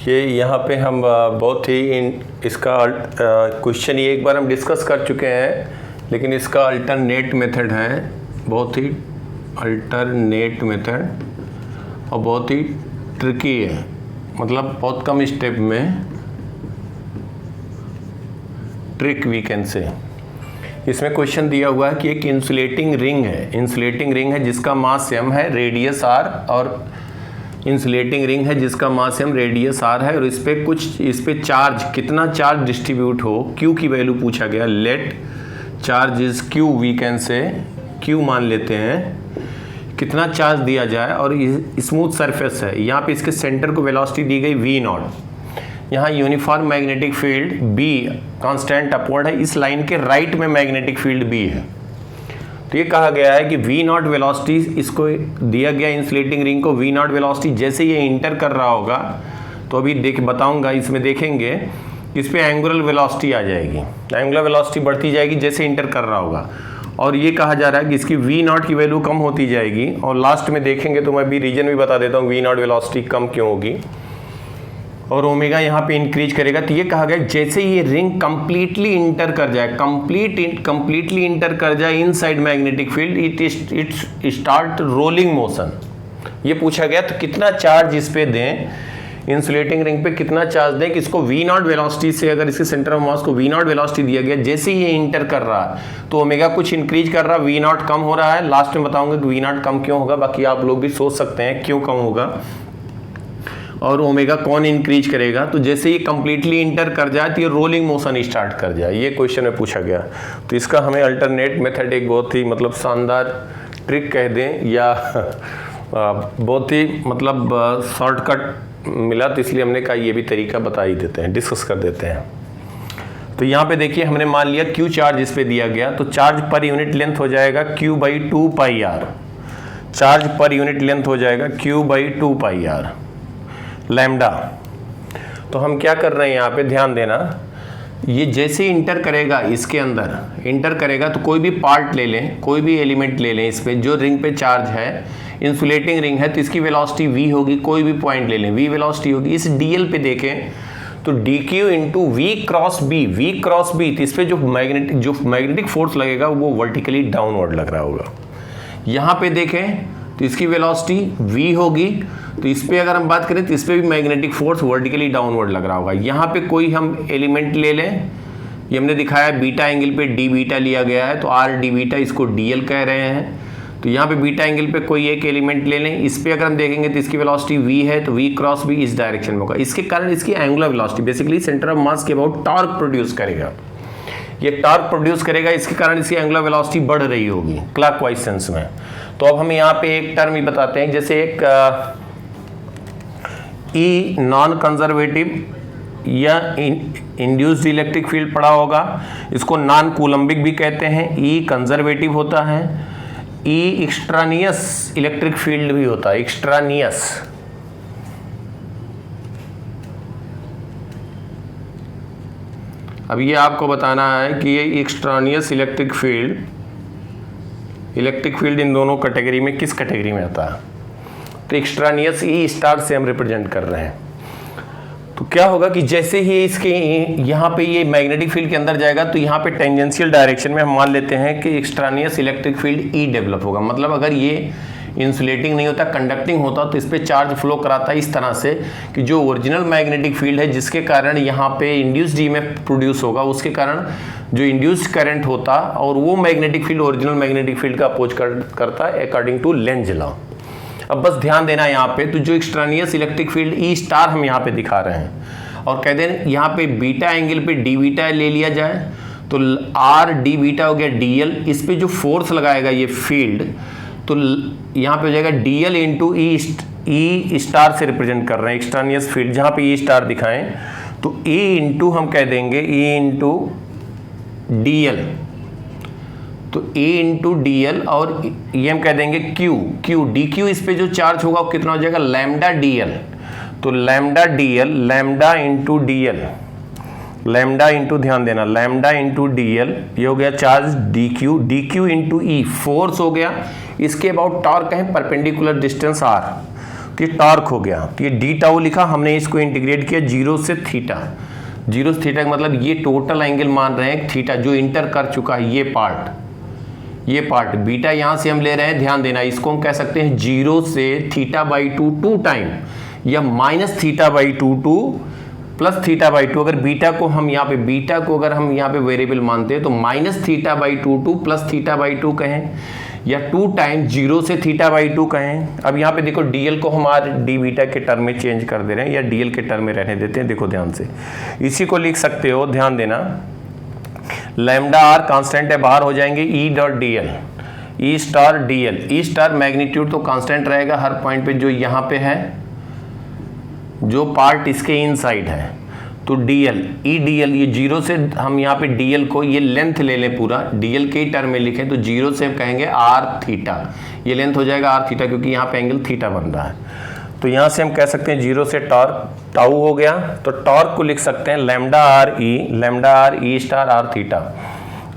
ये यहाँ पे हम बहुत ही इसका क्वेश्चन ये एक बार हम डिस्कस कर चुके हैं, लेकिन इसका अल्टरनेट मेथड है, बहुत ही अल्टरनेट मेथड और बहुत ही ट्रिकी है, मतलब बहुत कम स्टेप में ट्रिक वी कैन से। इसमें क्वेश्चन दिया हुआ है कि एक इंसुलेटिंग रिंग है जिसका मास m है, रेडियस r, और इंसुलेटिंग रिंग है जिसका मास m, रेडियस r है, और इस पे चार्ज, कितना चार्ज डिस्ट्रीब्यूट हो, q की वैल्यू पूछा गया। Let charge is q, we can say q मान लेते हैं, कितना चार्ज दिया जाए, और स्मूथ सरफेस है। यहाँ पे इसके सेंटर को वेलोसिटी दी गई v0, यहाँ uniform magnetic field B constant upward है, इस लाइन के राइट में मैग्नेटिक फील्ड B है। तो ये कहा गया है कि V0 वेलोसिटी, इसको दिया गया इंसुलेटिंग रिंग को V0 वेलोसिटी जैसे ये इंटर कर रहा होगा, तो अभी बताऊंगा, इसमें देखेंगे इस पे एंगुलर वेलोसिटी आ जाएगी, एंगुलर वेलोसिटी बढ़ती जाएगी जैसे इंटर कर रहा होगा। और ये कहा जा रहा है कि इसकी V0 की वैल्यू कम होती जाएगी, और लास्ट में देखेंगे तो मैं भी रीजन भी बता देता हूँ V0 वेलोसिटी कम क्यों होगी, और ओमेगा यहाँ पे इंक्रीज करेगा। तो ये कहा गया जैसे ये रिंग कंप्लीटली इंटर कर जाए, कंप्लीटली इंटर कर जाए inside magnetic field, it start rolling motion. ये पूछा गया तो कितना चार्ज इस पे दें, इंसुलेटिंग रिंग पे कितना चार्ज दें कि इसको V0 वेलोसिटी से, अगर इसके सेंटर ऑफ मास को V0 वेलोसिटी दिया गया, जैसे ही ये इंटर कर रहा है तो ओमेगा कुछ इंक्रीज कर रहा है, V0 कम हो रहा है। लास्ट में बताऊंगा कि V0 कम क्यों होगा, बाकी आप लोग भी सोच सकते हैं क्यों कम होगा, और ओमेगा कौन इंक्रीज करेगा। तो जैसे ये कंप्लीटली इंटर कर जाए तो ये रोलिंग मोशन स्टार्ट कर जाए, ये क्वेश्चन में पूछा गया। तो इसका हमें अल्टरनेट मेथड एक बहुत ही मतलब शानदार ट्रिक कह दें, या बहुत ही मतलब शॉर्टकट मिला, तो इसलिए हमने कहा ये भी तरीका बता ही देते हैं, डिस्कस कर देते हैं। तो यहाँ पे देखिए हमने मान लिया Q चार्ज इस पे दिया गया, तो चार्ज पर यूनिट लेंथ हो जाएगा Q/2πr, charge per unit length हो जाएगा Q/2πr लैम्डा। तो हम क्या कर रहे हैं यहाँ पे, ध्यान देना, ये जैसे इंटर करेगा, इसके अंदर इंटर करेगा तो कोई भी पार्ट ले लें, कोई भी एलिमेंट ले लें, इस पे जो रिंग पे चार्ज है, इंसुलेटिंग रिंग है, तो इसकी वेलोसिटी v होगी, कोई भी पॉइंट ले लें, v वेलोसिटी होगी। इस dl पे देखें तो dq into v cross b, तो इस पे जो मैग्नेटिक फोर्स लगेगा वो वर्टिकली डाउनवर्ड लग रहा होगा। यहाँ पे देखें तो इसकी वेलोसिटी v होगी, तो इस पे अगर हम बात करें तो इस पे भी मैग्नेटिक फोर्स वर्टिकली डाउनवर्ड लग रहा होगा। यहाँ पे कोई हम एलिमेंट ले लें, ये हमने दिखाया बीटा एंगल पे d बीटा लिया गया है, तो r d बीटा, इसको dl कह रहे हैं। तो यहाँ पे बीटा एंगल पे कोई एक एलिमेंट ले लें, इस पे अगर हम देखेंगे तो इसकी वेलोसिटी v है, तो v क्रॉस b इस डायरेक्शन में होगा। इसके कारण इसकी angular velocity basically centre of mass के अबाउट टॉर्क प्रोड्यूस करेगा, ये टॉर्क प्रोड्यूस करेगा, इसके कारण इसकी एंगुलर वेलोसिटी बढ़ रही होगी क्लॉकवाइज सेंस में। तो अब हम यहाँ पे एक टर्म ही बताते हैं, जैसे एक E नॉन कंजर्वेटिव या इंड्यूस्ड इलेक्ट्रिक फील्ड पड़ा होगा, इसको नॉन कूलम्बिक भी कहते हैं। E कंजर्वेटिव होता है, E एक्सट्रानियस इलेक्ट्रिक फील्ड भी होता है, एक्सट्रानियस। अब ये आपको बताना है कि ये एक्सट्रानियस इलेक्ट्रिक फील्ड इन दोनों कैटेगरी में किस कैटेगरी में आता है। तो एक्सट्रानियस E स्टार से हम रिप्रेजेंट कर रहे हैं। तो क्या होगा कि जैसे ही इसके यहाँ पे ये मैग्नेटिक फील्ड के अंदर जाएगा, तो यहाँ पे टेंजेंशियल डायरेक्शन में हम मान लेते हैं कि एक्सट्रानियस इलेक्ट्रिक फील्ड E डेवलप होगा। मतलब अगर ये इंसुलेटिंग नहीं होता, कंडक्टिंग होता, तो इस पे चार्ज फ्लो कराता है इस तरह से कि जो ओरिजिनल मैग्नेटिक फील्ड है, जिसके कारण यहाँ पे इंड्यूस्ड ईएमएफ प्रोड्यूस होगा, उसके कारण जो इंड्यूस्ड करंट होता, और वो magnetic field original magnetic field का अपोज करता है अकॉर्डिंग टू लेंज लॉ। अब बस ध्यान देना यहाँ पे, तो जो एक्सट्रानियस इलेक्ट्रिक फील्ड E स्टार हम यहाँ पे दिखा रहे हैं, और कहते हैं यहाँ पे बीटा एंगल पे d बीटा ले लिया जाए, तो r d बीटा हो गया dl, इस पे जो फोर्स लगाएगा ये फील्ड, तो यहाँ पे हो जाएगा dl इंटू E स्टार से रिप्रेजेंट कर रहे हैं एक्सट्रानियस फील्ड, जहाँ पे E स्टार दिखाएं तो E इंटू हम कह देंगे E इंटू dl, तो A इंटू dl, और ये हम कह देंगे Q dq, इस पे जो चार्ज होगा वो कितना हो जाएगा, लैम्डा dl, तो lambda dl, lambda into dl, lambda into, ध्यान देना, लैम्डा इंटू dl, ये हो गया charge dq into E force हो गया, इसके अबाउट टॉर्क है परपेंडिकुलर डिस्टेंस r, तो ये टॉर्क हो गया। तो ये डी टाउ लिखा, हमने इसको इंटीग्रेट किया 0 से थीटा। 0 से थीटा का मतलब ये टोटल एंगल मान रहे हैं थीटा जो इंटर कर चुका है, ये पार्ट बीटा यहाँ से हम ले रहे हैं। ध्यान देना, इसको हम कह सकते हैं 0 से थीटा बाई 2 टाइम या minus theta by 2 plus theta by 2। अगर बीटा को हम यहाँ पे वेरिएबल मानते हैं तो minus theta by 2 plus theta by 2 कहें, या 2 टाइम 0 से थीटा बाई 2 कहें। अब यहाँ पे देखो डीएल को हमारे डी बीटा के टर्म में चेंज कर दे रहे हैं या डीएल के टर्म में रहने देते हैं। देखो ध्यान से, इसी को लिख सकते हो, ध्यान देना, लैम्डा आर कांस्टेंट है, बाहर हो जाएंगे ई डॉट डीएल, ई स्टार डीएल। ई स्टार मैग्नीट्यूड तो कांस्टेंट रहेगा हर पॉइंट पे जो यहाँ पे है, जो पार्ट इसके इनसाइड है। तो डीएल ई डीएल, ये 0 से हम यहाँ पे डीएल को ये लेंथ ले लें, पूरा डीएल के ही टर्म में लिखें तो 0 से हम कहेंगे आर थीटा, ये लेंथ हो जाएगा आर थीटा क्योंकि यहाँ पे एंगल थीटा बन रहा है। तो यहाँ से हम कह सकते हैं 0 से टॉर्क टाउ हो गया, तो टॉर्क को लिख सकते हैं lambda R E star R theta.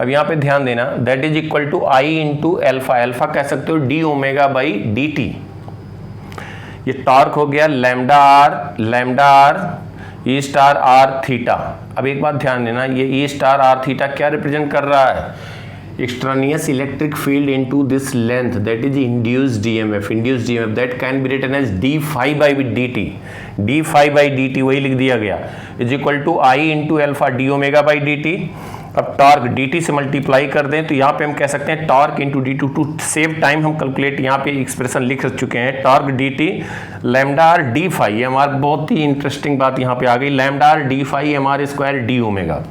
अब यहाँ पे ध्यान देना, that is equal to I into alpha, alpha कह सकते हो D omega by D T. ये टॉर्क हो गया lambda R E star R theta. अब एक बात ध्यान देना, ये ई स्टार आर थीटा क्या रिप्रेजेंट कर रहा है? Extraneous electric field into this length, that is induced EMF that can be written as d phi by D t, वही लिख दिया गया, is equal to I into alpha d omega by D t. अब torque d t से multiply कर दें तो यहाँ पे हम कह सकते हैं torque into d to save time हम कैलकुलेट यहाँ पे एक्सप्रेशन लिख चुके हैं, torque d t lambda r d phi, ये हमारा बहुत ही इंटरेस्टिंग बात यहाँ पे आ गई, lambda r d phi m r square d omega.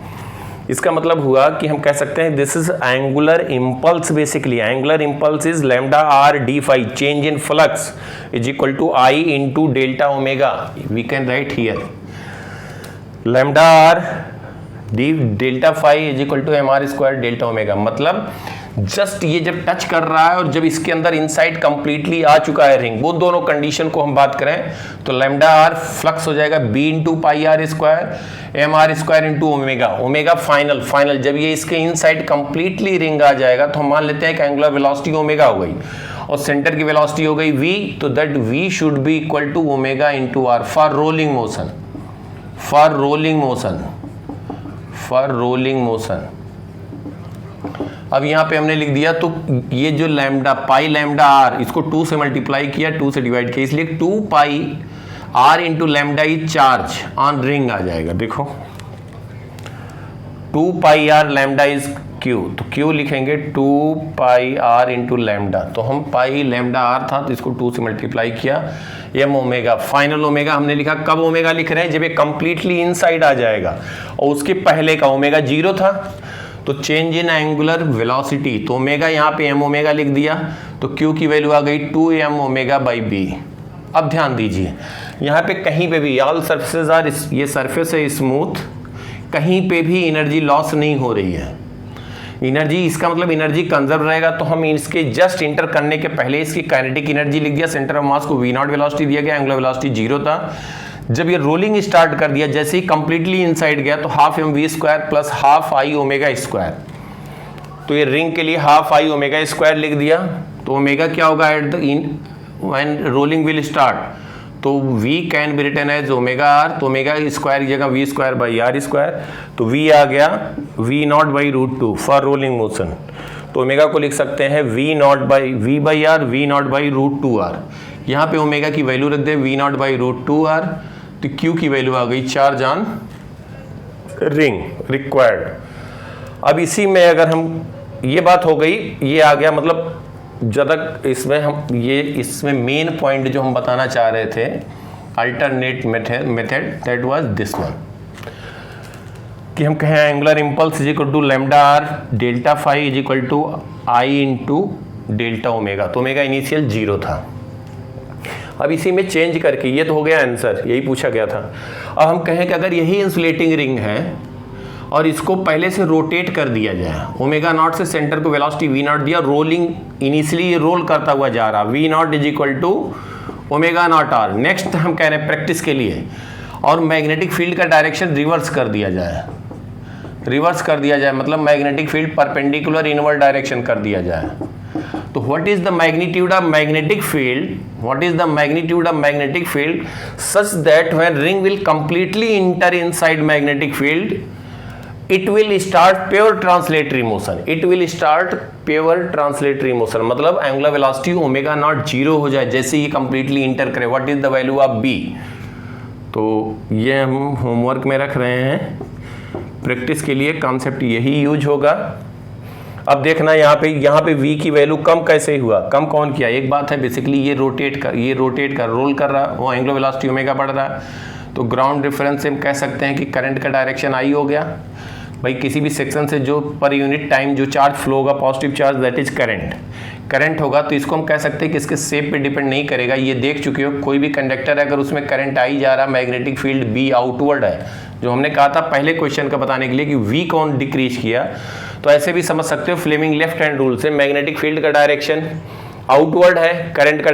इसका मतलब हुआ कि हम कह सकते हैं this is angular impulse, basically angular impulse is lambda r d phi, change in flux is equal to I into delta omega. We can write here lambda r d delta phi is equal to m r square delta omega. मतलब just ये जब touch कर रहा है और जब इसके अंदर इनसाइड कंप्लीटली आ चुका है रिंग, वो दोनों कंडीशन को हम बात करें तो लैम्डा आर फ्लक्स हो जाएगा b into pi r square m r square into omega, omega final जब ये इसके इनसाइड कंप्लीटली रिंग आ जाएगा तो हम मान लेते हैं कि एंगुलर वेलोसिटी ओमेगा हो गई और सेंटर की वेलोसिटी हो गई v, तो that v should be equal to omega into r for rolling motion. अब यहाँ पे हमने लिख दिया, तो ये जो लैम्डा पाई लैम्डा आर, इसको 2 से मल्टीप्लाई किया, 2 से डिवाइड किया, इसलिए 2 pi R into lambda is charge on ring आ जाएगा। देखो 2 pi R lambda is Q, तो क्यू लिखेंगे 2 पाई आर इंटू लैम्डा, तो हम पाई लैम्डा आर था तो इसको 2 से मल्टीप्लाई किया, एम ओमेगा, फाइनल ओमेगा हमने लिखा। कब ओमेगा लिख रहे हैं? जब ये कंप्लीटली इनसाइड आ जाएगा, और उसके पहले का ओमेगा 0 था, तो चेंज इन एंगुलर वेलोसिटी, तो ओमेगा यहाँ पे एम ओमेगा लिख दिया, तो क्यू की वैल्यू आ गई 2 एम ओमेगा बाई बी। अब ध्यान दीजिए, यहाँ पे कहीं पे भी ऑल सरफेसेस आर, ये सरफेस है स्मूथ, कहीं पे भी एनर्जी लॉस नहीं हो रही है। एनर्जी, इसका मतलब एनर्जी कंजर्व रहेगा, तो हम इसके जस्ट इंटर करने के पहले इसकी काइनेटिक एनर्जी लिख दिया, सेंटर ऑफ मास को वी नॉट वेलोसिटी दिया गया, एंगुलर वेलोसिटी 0 था। जब ये रोलिंग स्टार्ट कर दिया, जैसे ही कंप्लीटली इनसाइड गया, तो half m v square plus half I omega square, तो ये रिंग के लिए हाफ आई ओमेगा स्क्वायर लिख दिया। तो ओमेगा क्या होगा at the when rolling will start, तो v can be written as omega r, तो ओमेगा स्क्वायर की जगह v square by r square, तो v आ गया v not by root 2 for rolling motion, तो ओमेगा को लिख सकते हैं v not by v by r, v not by root 2 r. यहाँ पे ओमेगा की वैल्यू रख दे v not by root 2 are, तो q की वैल्यू आ गई चार्ज ऑन रिंग रिक्वायर्ड। अब इसी में अगर हम, ये बात हो गई, ये आ गया, मतलब जब तक इसमें हम इसमें मेन पॉइंट जो हम बताना चाह रहे थे, alternate method that was this one, कि हम कहें angular impulse is equal to lambda r delta phi is equal to I into delta omega, तो ओमेगा इनिशियल 0 था। अब इसी में चेंज करके, ये तो हो गया आंसर, यही पूछा गया था। अब हम कहें कि अगर यही इंसुलेटिंग रिंग है और इसको पहले से रोटेट कर दिया जाए, ओमेगा नॉट से सेंटर को वेलोसिटी वी नॉट दिया, रोलिंग इनिशियली रोल करता हुआ जा रहा, v not is equal to omega not r. Next हम कह रहे हैं प्रैक्टिस के लिए, और मैग्नेटिक फील्ड का डायरेक्शन रिवर्स कर दिया जाए, मतलब magnetic field perpendicular inward direction कर दिया जाए। तो what is the magnitude of magnetic field, what is the magnitude of magnetic field such that when ring will completely enter inside magnetic field it will start pure translatory motion, it will start pure translatory motion, मतलब angular velocity omega not zero हो जाए जैसे ये completely enter करे। What is the value of B, तो ये हम homework में रख रहे हैं, प्रैक्टिस के लिए कॉन्सेप्ट यही यूज होगा। अब देखना यहाँ पे v की वैल्यू कम कैसे हुआ, कम कौन किया। एक बात है बेसिकली ये रोटेट कर रोल कर रहा, वो एंगुलर वेलोसिटी ओमेगा बढ़ रहा है, तो ग्राउंड रेफरेंस से हम कह सकते हैं कि करंट का डायरेक्शन आई हो गया। भाई किसी भी सेक्शन से जो पर यूनिट टाइम जो चार्ज फ्लो होगा, positive charge that is current होगा, तो इसको हम कह सकते हैं कि इसके शेप पे डिपेंड नहीं करेगा। ये देख चुके हो कोई भी कंडक्टर है अगर उसमें करंट आई जा रहा, मैग्नेटिक फील्ड बी आउटवर्ड है, जो हमने कहा था पहले क्वेश्चन का बताने के लिए कि वी कौन डिक्रीज किया, तो ऐसे भी समझ सकते हो फ्लेमिंग लेफ्ट हैंड रूल से मैग्नेटिक फील्ड का डायरेक्शन आउटवर्ड है, करंट का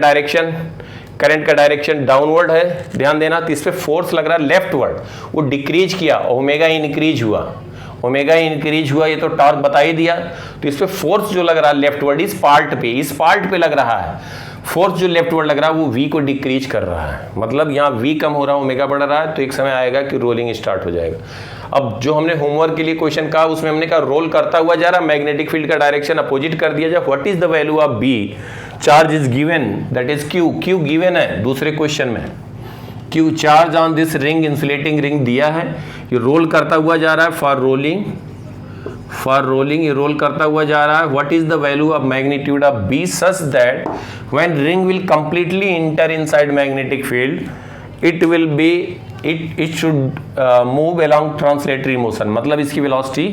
डायरेक्शन डाउनवर्ड है, ध्यान देना। तो इस पर फोर्स लग रहा है लेफ्टवर्ड, वो डिक्रीज किया, ओमेगा इंक्रीज हुआ, ये तो टॉर्क बता ही दिया। तो इस पे फोर्स जो लग रहा है लेफ्टवर्ड इस पार्ट पे लग रहा है, फोर्स जो लेफ्टवर्ड लग रहा है वो v को डिक्रीज कर रहा है, मतलब यहाँ v कम हो रहा है, ओमेगा बढ़ रहा है, तो एक समय आएगा कि रोलिंग स्टार्ट हो जाएगा। अब जो हमने होमवर्क के लिए क्वेश्चन कहा उसमें हमने कहा रोल करता हुआ जा रहा, मैग्नेटिक फील्ड का डायरेक्शन अपोजिट कर दिया जाए। What is the value of b, charge is given that is q given है दूसरे क्वेश्चन में, q charge on this ring, insulating ring दिया है, ये रोल करता हुआ जा रहा है, फॉर रोलिंग ये रोल करता हुआ जा रहा है। What is the value of magnitude of b such that when ring will completely enter inside magnetic field it should move along translatory motion, मतलब इसकी वेलोसिटी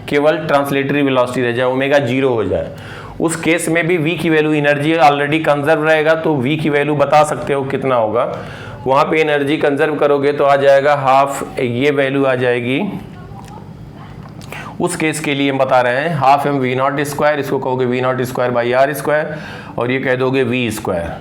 केवल ट्रांसलेटरी वेलोसिटी रह जाए, ओमेगा जीरो हो जाए। उस केस में भी v की वैल्यू, एनर्जी ऑलरेडी कंजर्व रहेगा, तो v की वैल्यू बता सकते हो कितना होगा। वहाँ पे एनर्जी कंजर्व करोगे तो आ जाएगा हाफ, ये वैल्यू आ जाएगी। उस केस के लिए हम बता रहे हैं half m v not square, इसको कहोगे v not square by r square, और ये कह दोगे वी स्क्वायर,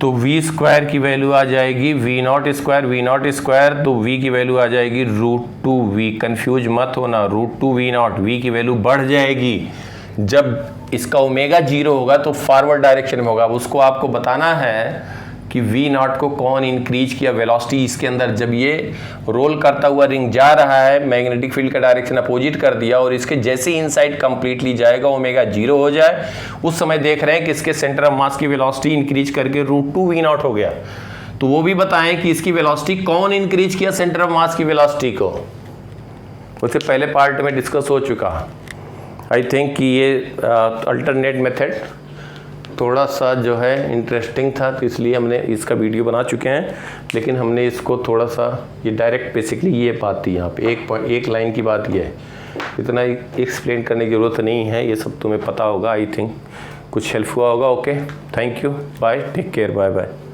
तो वी स्क्वायर की वैल्यू आ जाएगी वी नॉट स्क्वायर, तो वी की वैल्यू आ जाएगी √2v, कंफ्यूज मत होना, √2v नॉट, वी की वैल्यू बढ़ जाएगी जब इसका ओमेगा जीरो होगा तो फॉरवर्ड डायरेक्शन में होगा। उसको आपको बताना है कि v नॉट को कौन इंक्रीज किया, वेलोसिटी इसके अंदर जब ये रोल करता हुआ रिंग जा रहा है, मैग्नेटिक फील्ड का डायरेक्शन अपोजिट कर दिया, और इसके जैसे ही इनसाइड कंप्लीटली जाएगा ओमेगा जीरो हो जाए, उस समय देख रहे हैं कि इसके सेंटर ऑफ मास की वेलोसिटी इंक्रीज करके √2v नॉट हो गया। तो वो भी बताएं कि इसकी वेलोसिटी कौन इंक्रीज किया, सेंटर ऑफ मास की वेलोसिटी को, उससे पहले पार्ट में डिस्कस हो चुका। आई थिंक कि ये अल्टरनेट मेथड थोड़ा सा जो है इंटरेस्टिंग था, तो इसलिए हमने इसका वीडियो बना चुके हैं, लेकिन हमने इसको थोड़ा सा, ये डायरेक्ट बेसिकली ये बात थी यहाँ पे एक लाइन की बात ये है, इतना एक्सप्लेन करने की ज़रूरत नहीं है, ये सब तुम्हें पता होगा। आई थिंक कुछ हेल्प हुआ होगा। Okay, thank you, bye, take care, bye bye.